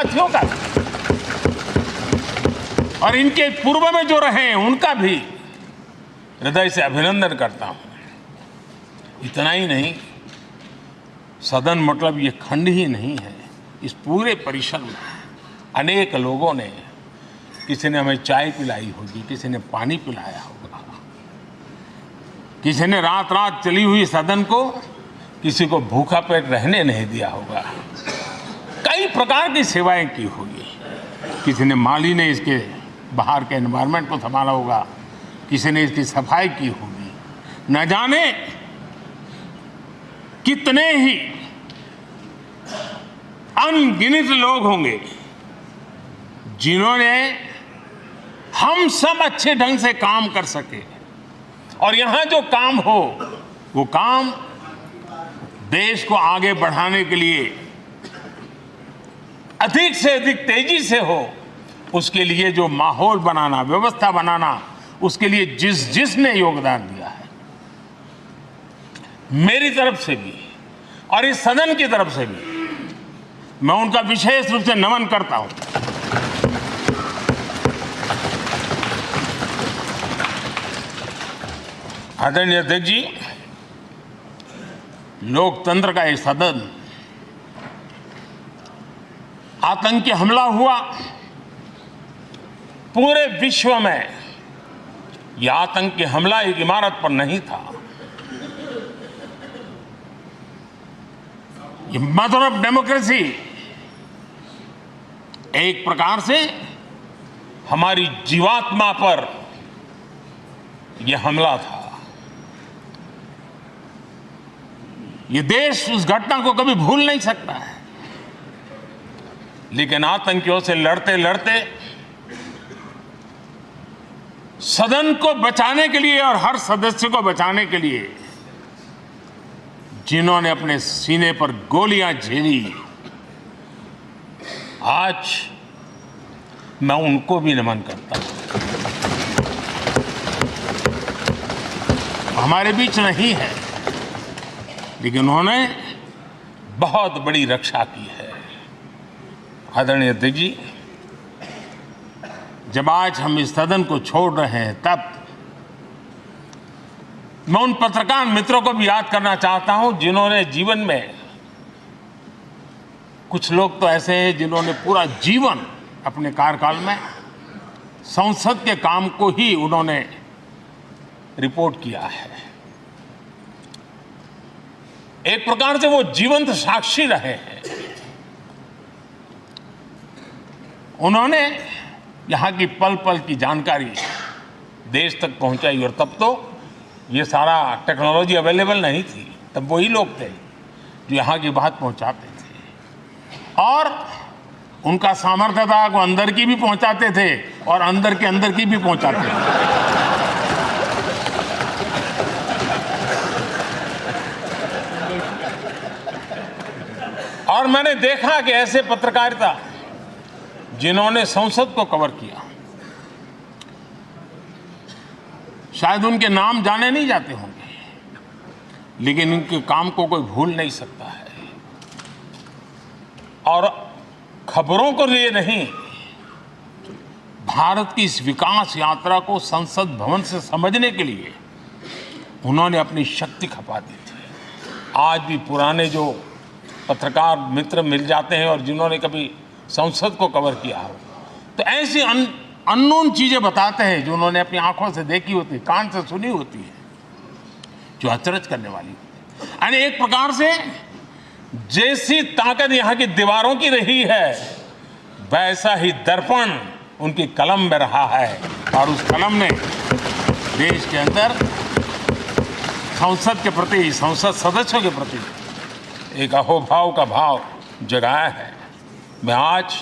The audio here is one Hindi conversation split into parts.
साथियों का और इनके पूर्व में जो रहे हैं उनका भी हृदय से अभिनंदन करता हूं। इतना ही नहीं, सदन मतलब ये खंड ही नहीं है, इस पूरे परिसर में अनेक लोगों ने, किसी ने हमें चाय पिलाई होगी, किसी ने पानी पिलाया होगा, किसी ने रात रात चली हुई सदन को किसी को भूखा पेट रहने नहीं दिया होगा, कई प्रकार की सेवाएं की होगी। किसी ने माली ने इसके बाहर के एनवायरनमेंट को संभाला होगा, किसी ने इसकी सफाई की होगी। न जाने कितने ही अनगिनत लोग होंगे जिन्होंने हम सब अच्छे ढंग से काम कर सके और यहां जो काम हो वो काम देश को आगे बढ़ाने के लिए अधिक से अधिक तेजी से हो, उसके लिए जो माहौल बनाना, व्यवस्था बनाना, उसके लिए जिसने योगदान दिया है, मेरी तरफ से भी और इस सदन की तरफ से भी मैं उनका विशेष रूप से नमन करता हूं। आदरणीय अध्यक्ष जी, लोकतंत्र का ये सदन, आतंकी हमला हुआ, पूरे विश्व में यह आतंकी हमला एक इमारत पर नहीं था, ये मदर ऑफ डेमोक्रेसी एक प्रकार से हमारी जीवात्मा पर यह हमला था। ये देश उस घटना को कभी भूल नहीं सकता है, लेकिन आतंकियों से लड़ते लड़ते सदन को बचाने के लिए और हर सदस्य को बचाने के लिए जिन्होंने अपने सीने पर गोलियां झेली, आज मैं उनको भी नमन करता हूं। हमारे बीच नहीं है, लेकिन उन्होंने बहुत बड़ी रक्षा की है। आदरणीय अध्यक्ष जी, जब आज हम इस सदन को छोड़ रहे हैं, तब मैं उन पत्रकार मित्रों को भी याद करना चाहता हूं जिन्होंने जीवन में, कुछ लोग तो ऐसे हैं जिन्होंने पूरा जीवन अपने कार्यकाल में संसद के काम को ही उन्होंने रिपोर्ट किया है। एक प्रकार से वो जीवंत साक्षी रहे हैं। उन्होंने यहाँ की पल पल की जानकारी देश तक पहुंचाई, और तब तो ये सारा टेक्नोलॉजी अवेलेबल नहीं थी। तब वही लोग थे जो यहाँ की बात पहुंचाते थे, और उनका सामर्थ्य था वो अंदर की भी पहुंचाते थे और अंदर की भी पहुंचाते थे। और मैंने देखा कि ऐसे पत्रकारिता जिन्होंने संसद को कवर किया, शायद उनके नाम जाने नहीं जाते होंगे, लेकिन उनके काम को कोई भूल नहीं सकता है। और खबरों को लिए नहीं, भारत की इस विकास यात्रा को संसद भवन से समझने के लिए उन्होंने अपनी शक्ति खपा दी थी। आज भी पुराने जो पत्रकार मित्र मिल जाते हैं और जिन्होंने कभी संसद को कवर किया हो, तो ऐसी अननोन चीजें बताते हैं जो उन्होंने अपनी आंखों से देखी होती है, कान से सुनी होती है, जो अचरज करने वाली होती है। यानी एक प्रकार से जैसी ताकत यहाँ की दीवारों की रही है, वैसा ही दर्पण उनकी कलम में रहा है, और उस कलम ने देश के अंदर संसद के प्रति, संसद सदस्यों के प्रति एक अहोभाव का भाव जगाया है। मैं आज,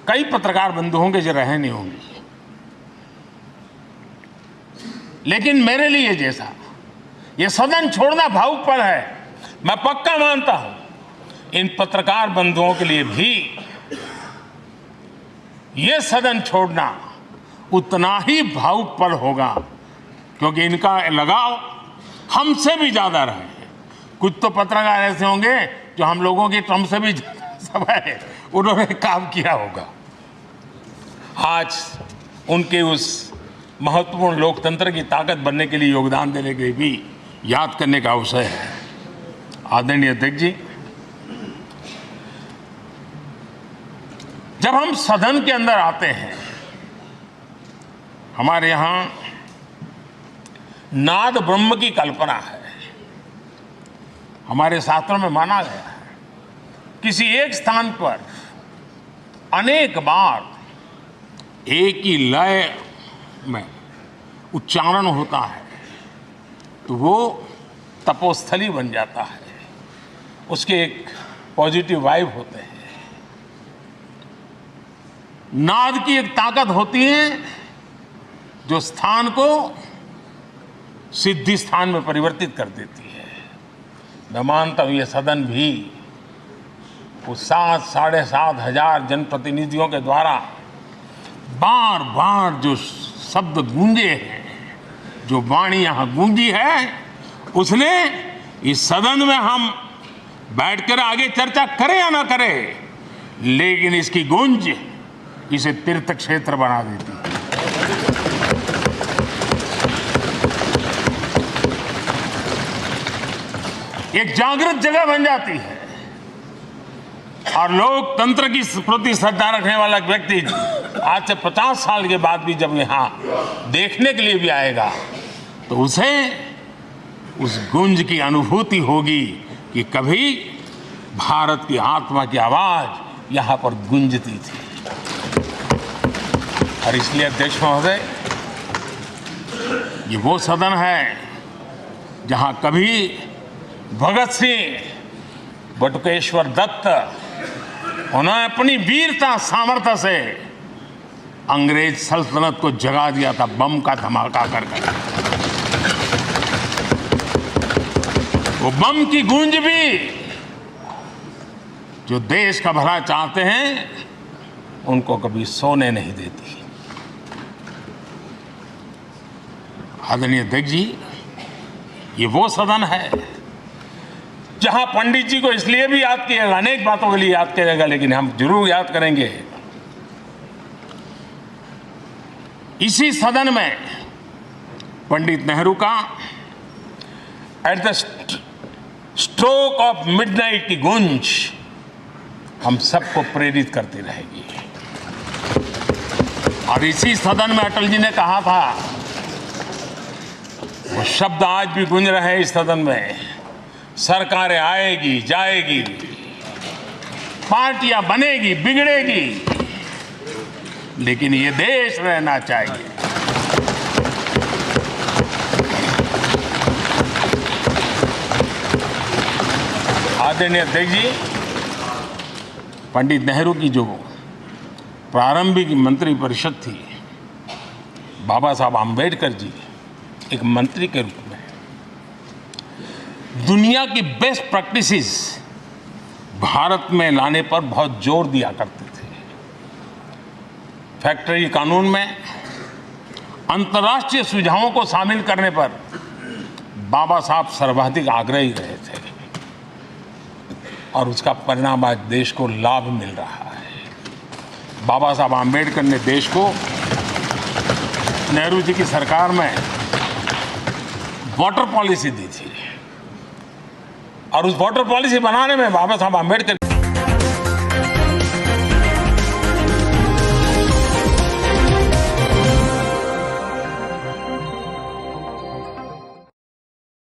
कई पत्रकार बंधु होंगे जो रहे नहीं होंगे, लेकिन मेरे लिए जैसा ये सदन छोड़ना भावुक पल है, मैं पक्का मानता हूं इन पत्रकार बंधुओं के लिए भी ये सदन छोड़ना उतना ही भावुक पल होगा, क्योंकि इनका लगाव हमसे भी ज्यादा रहे हैं। कुछ तो पत्रकार ऐसे होंगे जो हम लोगों की टर्म से भी सब है, उन्होंने काम किया होगा। आज उनके उस महत्वपूर्ण लोकतंत्र की ताकत बनने के लिए, योगदान देने के लिए भी याद करने का अवसर है। आदरणीय अध्यक्ष जी, जब हम सदन के अंदर आते हैं, हमारे यहां नाद ब्रह्म की कल्पना है। हमारे शास्त्रों में माना गया है किसी एक स्थान पर अनेक बार एक ही लय में उच्चारण होता है तो वो तपोस्थली बन जाता है, उसके एक पॉजिटिव वाइब होते हैं। नाद की एक ताकत होती है जो स्थान को सिद्धि स्थान में परिवर्तित कर देती है। मैं मानता हूं ये सदन भी उस 7-7.5 हजार जनप्रतिनिधियों के द्वारा बार बार जो शब्द गूंजे हैं, जो वाणी यहां गूंजी है, उसने इस सदन में हम बैठकर आगे चर्चा करें या ना करें, लेकिन इसकी गूंज इसे तीर्थ क्षेत्र बना देती है। एक जागृत जगह बन जाती है और लोकतंत्र की प्रति श्रद्धा रखने वाला व्यक्ति आज से 50 साल के बाद भी जब यहां देखने के लिए भी आएगा तो उसे उस गूंज की अनुभूति होगी कि कभी भारत की आत्मा की आवाज यहां पर गूंजती थी। और इसलिए अध्यक्ष महोदय, ये वो सदन है जहां कभी भगत सिंह, बटुकेश्वर दत्त, उन्होंने अपनी वीरता सामर्थ्य से अंग्रेज सल्तनत को जगा दिया था बम का धमाका कर। वो बम की गूंज भी जो देश का भला चाहते हैं उनको कभी सोने नहीं देती। आदरणीय अध्यक्ष जी, ये वो सदन है जहां पंडित जी को इसलिए भी याद किया जाएगा, अनेक बातों के लिए याद किया जाएगा, लेकिन हम जरूर याद करेंगे इसी सदन में पंडित नेहरू का at the stroke of midnight की गूंज हम सबको प्रेरित करती रहेगी। और इसी सदन में अटल जी ने कहा था, वो शब्द आज भी गूंज रहे हैं इस सदन में, सरकारें आएगी जाएगी, पार्टियां बनेगी बिगड़ेगी, लेकिन ये देश रहना चाहिए। आदरणीय अध्यक्ष जी, पंडित नेहरू की जो प्रारंभिक मंत्री परिषद थी, बाबा साहब आम्बेडकर जी एक मंत्री के रूप में दुनिया की बेस्ट प्रैक्टिसेस भारत में लाने पर बहुत जोर दिया करते थे। फैक्ट्री कानून में अंतर्राष्ट्रीय सुझावों को शामिल करने पर बाबा साहब सर्वाधिक आग्रही रहे थे और उसका परिणाम आज देश को लाभ मिल रहा है। बाबा साहब आम्बेडकर ने देश को नेहरू जी की सरकार में वाटर पॉलिसी दी थी और उस वाटर पॉलिसी बनाने में बाबा साहब आम्बेडकर